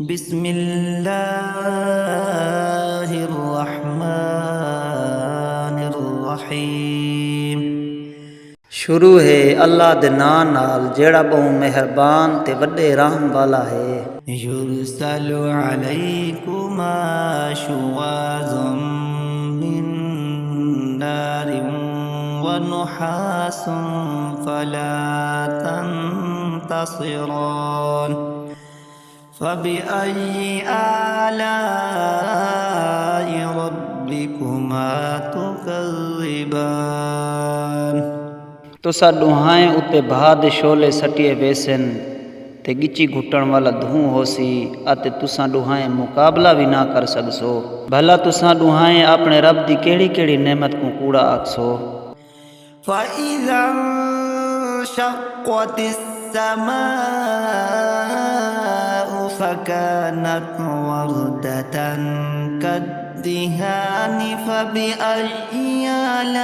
बिस्मिल्लाहिर्रहमानिर्रहीम। शुरू है अल्लाह दे नाम नाल जेड़ा बहु मेहरबान ते वड्डे रहम वाला है। युरसलु अलैकुमा शुवाज़ुम मिन नारिन व नुहासुन फला तंतसिरान फबिअय्यि आलाइ रब्बिकुमा तुकज़्ज़िबान। तुसा दुहाएं उते भाह दे शोले सटिए वेसन ते गिची घुटण वाला धूं होसी अते तुसा दुहाएं मुकाबला भी ना कर सकसो। भला तुसा दुहाएं अपने रब दी केड़ी केड़ी नेमत को कूड़ा आखसो। फ़इज़ा शक़्क़तिस समाउ फ़कानत वरदतन कद्दिहान फ़बिअय्यि आलाइ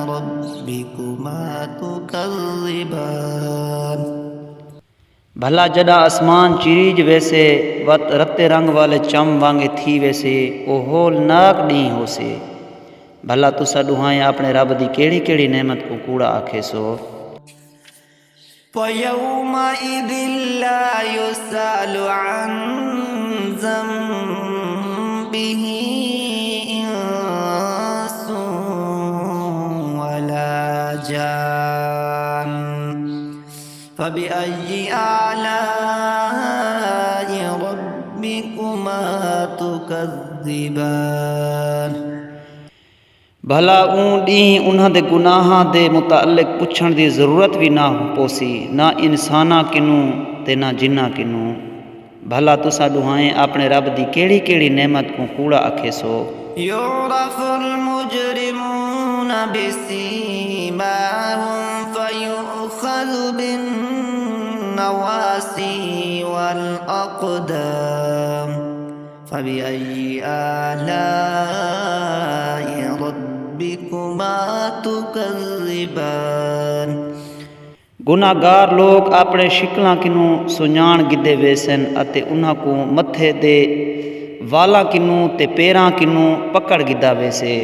रब्बिकुमा तुकज़्ज़िबान। भला जड़ा आसमान चिरीज वैसे वत रत्ते रंग वाले चम वांगे थी वैसे ओ होलनाक डी होसे। भला तुसा दुहाएं अपने रब दी केड़ी केड़ी नेमत को कूड़ा आखे सो। फ़यौमइज़िन ला युस्अलु अन ज़ंबिही इंसुन वला जान फ़बिअय्यि आलाइ रब्बिकुमा तुकज़्ज़िबान। भला ऊँ डी उन्हां दे गुनाहां दे मुतालिक पुछण दी ज़रूरत भी ना पोसी ना इंसाना किनू ते ना जिन्ना किनू। भला तुसा दुहाएं अपने रब दी केड़ी केड़ी नेमत को कूड़ा आखे सो। युरफ़ुल मुजरिमून बिसीमाहुम फ़युख़ज़ु बिन्नवासी वल अक़दाम फ़बिअय्यि आलाइ रब्बिकुमा तुकज़्ज़िबान। गुनाहगार लोग अपने शिकलां किनू सुञाण गिदे वेसन अते उन्हां को मथे दे वाला किनू ते पैरां किनू पकड़ गिदा वेसे।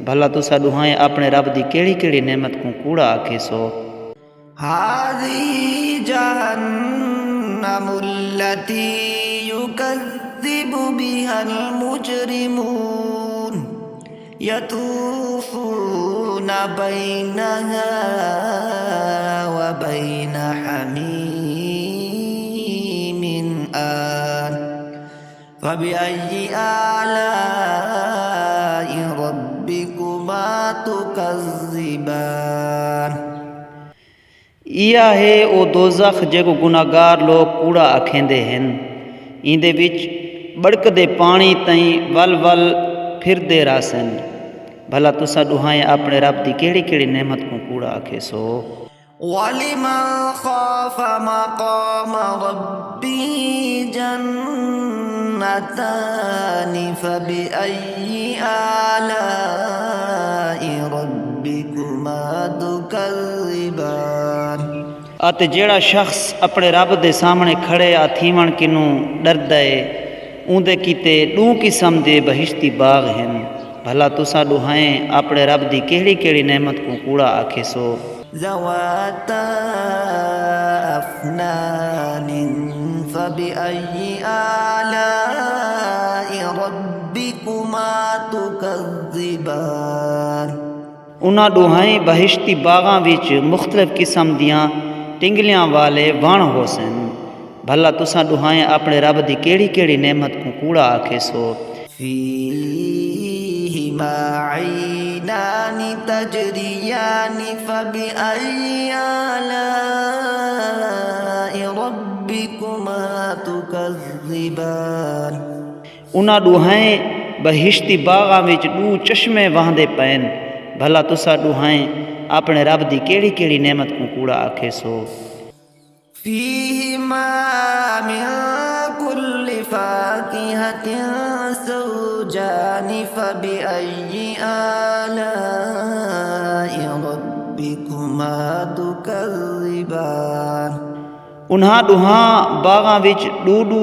भला तुसा दुहाएं अपने रब दी केड़ी केड़ी नेमत को कूड़ा आखे सो। हाज़िही जहन्नमुल्लती युकज़्ज़िबु बिहल मुजरिमून यतूफ़ून बैनहा व बैन हमीमिन आन फ़बिअय्यि आलाइ रब्बिकुमा तुकज़्ज़िबान। इया है ओ दोज़ख जेको गुनाहगार लोग कूड़ा आखेंदे हैं। इंदे विच बड़कदे पानी तई वल वल फिरदे रासन। भला तुसा दुहाएं अपने रब दी केड़ी केड़ी नेमत को कूड़ा आखे सो। वलिमन ख़ाफ़ मक़ाम रब्बिही जन्नतान फ़बिअय्यि आलाइ रब्बिकुमा तुकज़्ज़िबान। अते जेड़ा शख्स अपने रब दे सामने खड़े आ थीवण किनू डरदा है ऊंदे कीते दू किस्म दे बहिश्ती बाग हैं। भला तुसा दुहाएं अपने रब दी केड़ी केड़ी नेमत को कूड़ा आखे सो। ज़वाता अफ़नान फ़बिअय्यि आलाइ रब्बिकुमा तुकज़्ज़िबान। उन्हां दुहाएं बहिश्ती बागां विच मुख्तलिफ किस्म दियां टिंगलियां वाले वण होसन। भला तुसा दुहाएं अपने रब दी केड़ी केड़ी नेमत को कूड़ा आखे सो। फ़ीहिमा ऐनान तजरियान फ़बिअय्यि आलाइ रब्बिकुमा तुकज़्ज़िबान। उन्हां दुहाएं बहिश्ती बागां विच दू चश्मे वहंदे पैन। भला तुसा दुहाएं अपने रब दी केड़ी केड़ी नेमत को कूड़ा आखे सो। फ़ीहिमा मिन कुल्लि फ़ाकिहतिन ज़ौजान फ़बिअय्यि आलाइ रब्बिकुमा तुकज़्ज़िबान। उन्हां ॾुहां बागां विच ॾूॾू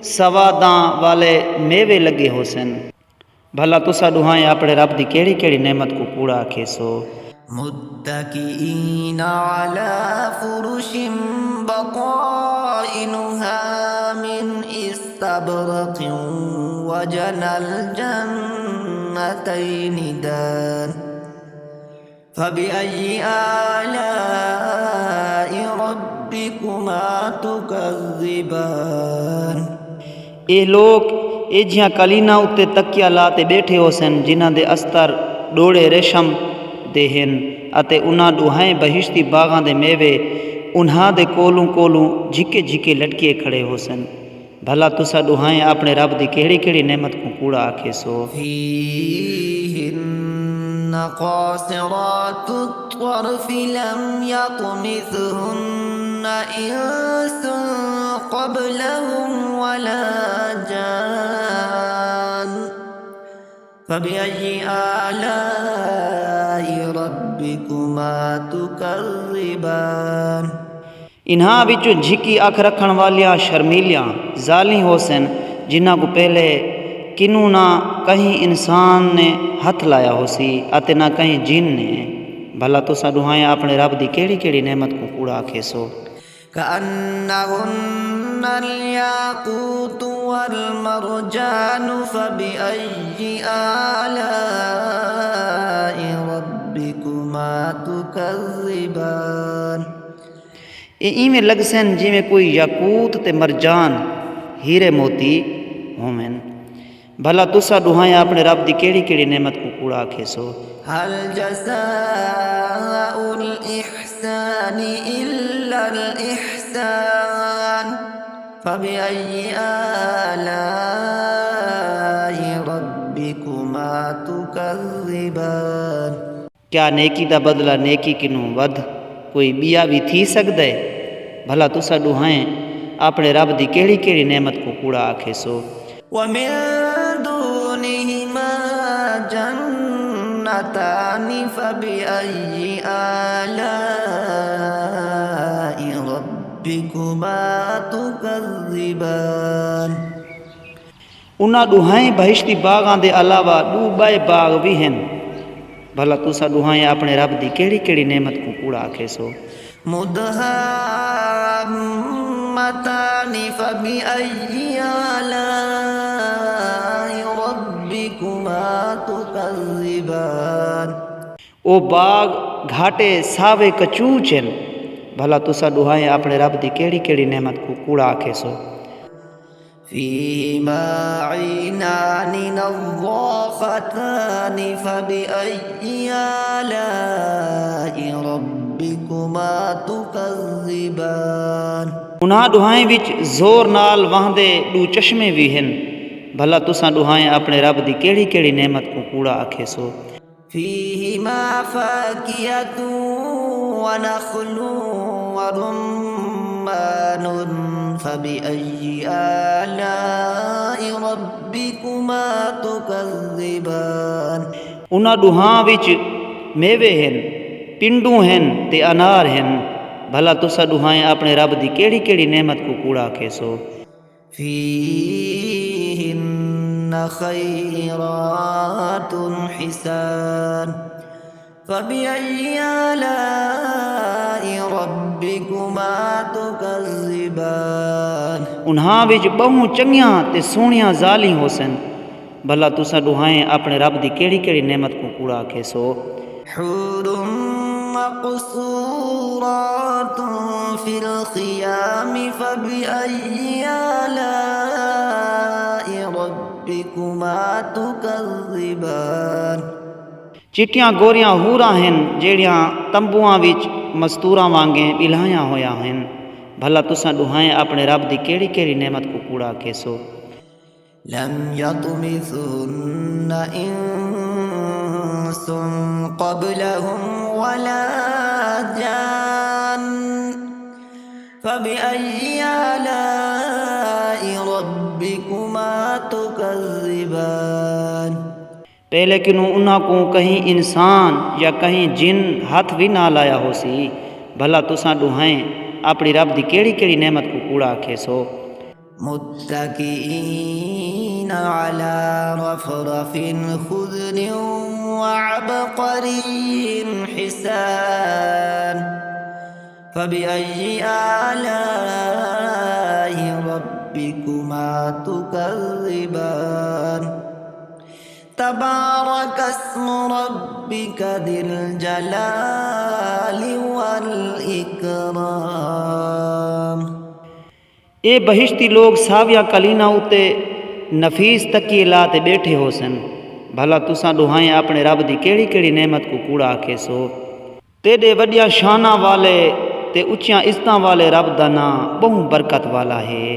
सवादां वाले मेवे लगे होसन। भला तुसा ॾुहां अपने रब दी केड़ी केड़ी नेमत को कूड़ा आखेसो। मुत्तकीना अला फुरुशिन बक़ाइनुहा मिन इस्तबरक़िन वजनल जन्नतैनि दान फबिअय्यि आलाइ रब्बिकुमा तुकज़्ज़िबान। ये लोग ए जियां कलीना उत्ते तकिया ला ते बैठे होसन जिन्हां दे अस्तर डोड़े रेशम दे हन अते उन्हां ॾुहाएं बहिश्ती बागां दे मेवे उन्हां दे कोलू कोलू झिके झिके लटके खड़े होसन। भला तुसा ॾुहाएं अपने रब दी केड़ी केड़ी नेमत को कूड़ा आखेसो। फीहिन्न क़ासिरातु त्तर्फ़ि लम यत्मिथुहुन्न इंसुन क़ब्लहुम वला जान फबिअय्यि आलाइ रब्बिकुमा तुकज़्ज़िबान। इन्हां विचों झिकी अख रखण वालियां शर्मीलियां जाली होसन जिन्हां को पहले किनू ना कहीं इंसान ने हथ लाया होसी अते ना कहीं जिन ने। भला तुसा ॾुहाएं अपने रब दी केड़ी केड़ी नेमत को कूड़ा आखेसो। कअन्नहुन्नल याक़ूतु वल मरजानु फबिअय्यि आलाइ रब्बिकुमा तुकज़्ज़िबान। इवें लगसन जिमें कोई याकूत ते मरजान हीरे मोती होवन। भला तुसा ॾुहाएं अपने रब दी केड़ी केड़ी नेमत को कूड़ा आखेसो। हल जज़ाउल इहसानि इल्लल इहसान फबिअय्यि आलाइ रब्बिकुमा तुकज़्ज़िबान। क्या नेकी दा बदला नेकी किनू वध कोई बिया भी थी सकदा है। भला तुसा ॾुहाएं अपने रब दी केड़ी केड़ी नेमत को कूड़ा आखेसो। वमिन दूनिहिमा जन्नतानि फबिअय्यि आलाइ रब्बिकुमा तुकज़्ज़िबान। उन्हां ॾुहाएं बहिश्ती बागां दे अलावा ॾू ॿाए बाग भी हन। भला तुसा ॾुहाएं अपने रब दी केड़ी केड़ी नेमत को कूड़ा आखेसो। मुदहाम्मतानि फबिअय्यि आलाइ रब्बिकुमा तुकज़्ज़िबान। ओ बाग घाटे सावे कचूच हन। भला तुसा ॾुहाएं अपने रब दी केड़ी केड़ी नेमत को कूड़ा आखेसो। फीहिमा ऐनानि नज़्ज़ाख़तानि फबिअय्यि आलाइ रब्बिकुमा तुकज़्ज़िबान। उन्हां ॾुहाएं विच ज़ोर नाल वहंदे ॾू चश्मे भी हन। भला तुसा ॾुहाएं अपने रब दी केड़ी केड़ी नेमत को कूड़ा आखेसो। फीहिमा फाकिहतुन व नख़्लुन व रुम्मानुन फबिअय्यि आलाइ रब्बिकुमा तुकज़्ज़िबान। उन्हां ॾुहां विच मेवे हन पिंडू हन ते अनार हन। भला तुसा ॾुहाएं अपने रब दी केड़ी केड़ी नेमत को कूड़ा आखेसो। फीहिन्न खैरातुन हिसान फबिअय्यि आलाइ रब्बिकुमा तुकज़्ज़िबान। उन्हां विच बहु चंगियां ते सोहणियां ज़ाली होसन। भला तुसा ॾुहाएं अपने रब दी केड़ी केड़ी नेमत को कूड़ा आखेसो। हुरुम मक़सूरातुन फिल ख़ियाम फबिअय्यि आलाइ रब्बिकुमा तुकज़्ज़िबान। चिट्टियां गोरियां हूरां हन जेड़ियां तंबुआं विच मस्तूरां वांगे ॿिलाहियां होया हन। भला तुसा ॾुहाएं अपने रब दी केड़ी केड़ी नेमत को कूड़ा आखेसो। लम यत्मिथुहुन्न इंसुन क़ब्लहुम वला जान फबिअय्यि आलाइ रब्बिकुमा तुकज़्ज़िबान। पहले किनू उन्हां को कहीं इंसान या कहीं जिन हाथ भी ना लाया होसी। भला तुसा ॾुहाएं अपनी रब दी केड़ी केड़ी नेमत को कूड़ा आखे सो। मुत्तकीन अला रफरफिन खुदरिन व अबकरिन हिसान फबिअय्यि आलाइ रब्बिकुमा तुकज़्ज़िबान तबारक अस्मु रब्बिका दिल जलालि वल इकराम। ए बहिश्ती लोग साविया कलीना उते नफीस तकिए लाते बैठे हो सन। भला तुसा दुहाएं अपने रब दी केड़ी केड़ी नेमत को कूड़ा आखे सो। तेरे वड्या शाना वाले ते उच्चियां इज्जतां वाले रब दा नां बहु बरकत वाला है।